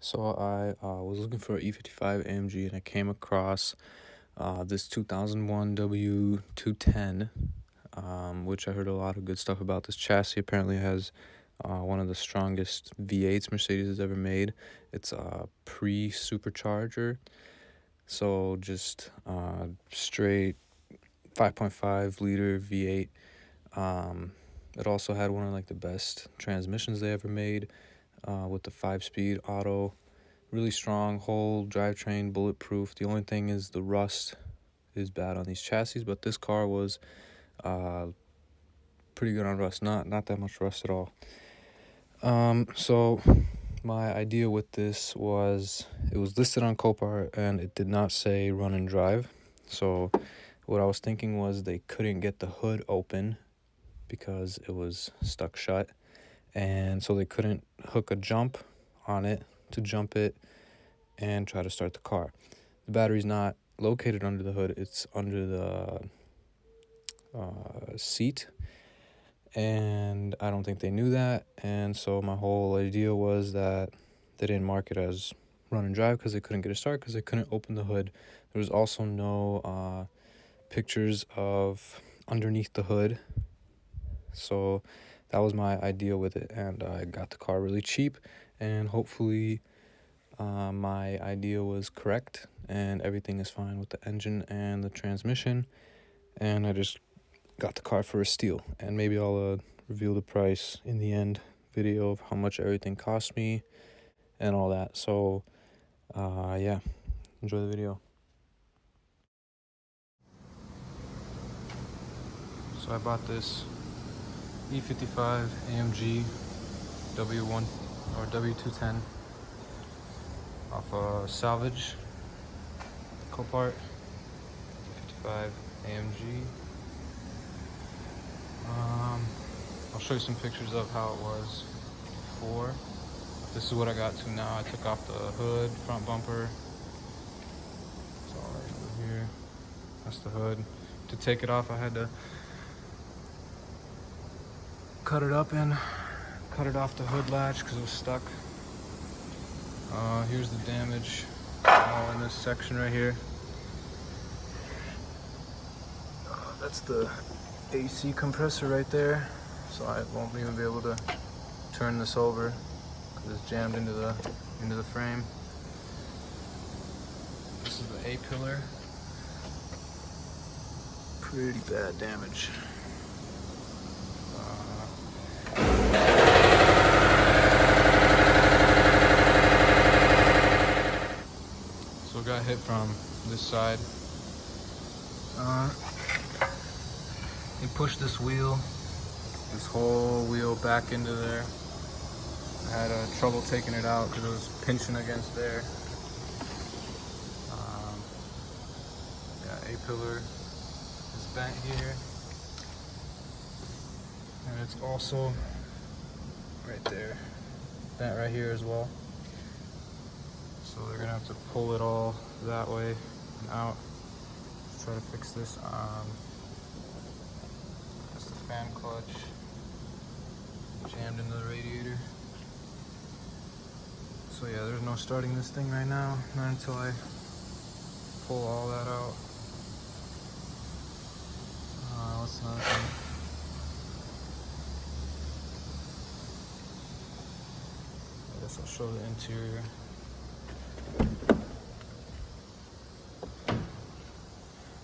So I was looking for an E55 AMG and I came across this 2001 W210, which I heard a lot of good stuff about. This chassis apparently has one of the strongest V8s Mercedes has ever made. It's a pre-supercharger, so just straight 5.5 liter V8. It also had one of like the best transmissions they ever made with the 5-speed auto. Really strong whole drivetrain, bulletproof. The only thing is the rust is bad on these chassis, but this car was pretty good on rust. Not that much rust at all. So my idea with this was it was listed on Copart and it did not say run and drive. So what I was thinking was they couldn't get the hood open because it was stuck shut, and so they couldn't hook a jump on it to jump it and try to start the car. The battery's not located under the hood, it's under the seat, and I don't think they knew that. And so my whole idea was that they didn't mark it as run and drive because they couldn't get a start because they couldn't open the hood. There was also no pictures of underneath the hood, so that was my idea with it, and I got the car really cheap, and hopefully my idea was correct and everything is fine with the engine and the transmission, and I just got the car for a steal. And maybe I'll reveal the price in the end video of how much everything cost me and all that. So yeah, enjoy the video. So I bought this E55 AMG W1 or W210 off salvage Copart. 55 AMG. I'll show you some pictures of how it was before. This is what I got to now. I took off the hood, front bumper. It's all right over here. That's the hood. To take it off, I had to cut it up and cut it off the hood latch because it was stuck. Here's the damage all in this section right here. That's the AC compressor right there, so I won't even be able to turn this over because it's jammed into the frame. This is the A-pillar. Pretty bad damage. So it got hit from this side. He pushed this whole wheel back into there. I had trouble taking it out because it was pinching against there. Yeah, A-pillar is bent here. And it's also right there, bent right here as well. So they're gonna have to pull it all that way and out to try to fix this. That's the fan clutch jammed into the radiator. So yeah, there's no starting this thing right now, not until I pull all that out. What's another thing? I guess I'll show the interior.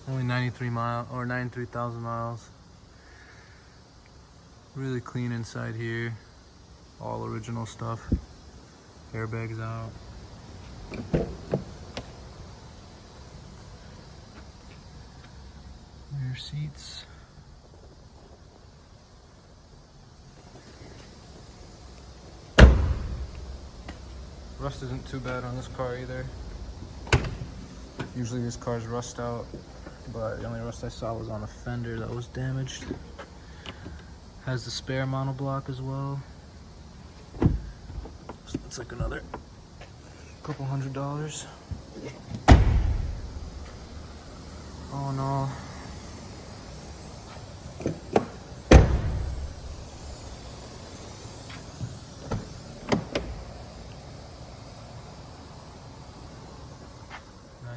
Only 93,000 miles. Really clean inside here. All original stuff. Airbags out. Rear seats. Rust isn't too bad on this car either. Usually these cars rust out, but the only rust I saw was on a fender that was damaged. Has the spare monoblock as well. So that's like another couple $100. Oh no.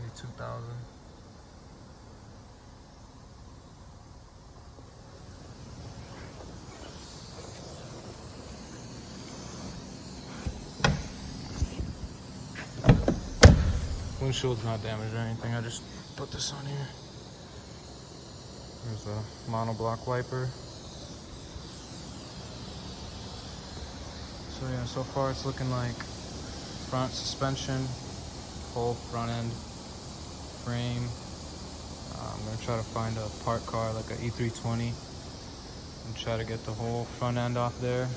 E5000. Windshield's not damaged or anything, I just put this on here. There's a monoblock wiper. So yeah, so far it's looking like front suspension, whole front end frame. I'm gonna try to find a park car like an E320 and try to get the whole front end off there.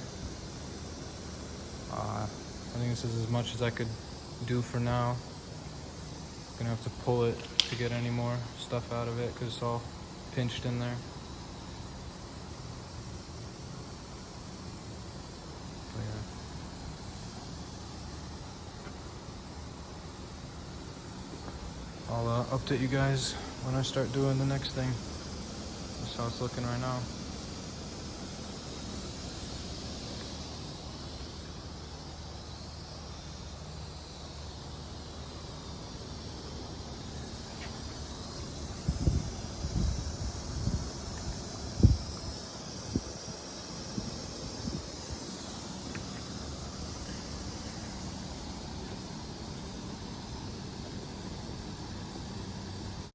I think this is as much as I could do for now. Gonna have to pull it to get any more stuff out of it because it's all pinched in there. But yeah. I'll update you guys when I start doing the next thing. That's how it's looking right now.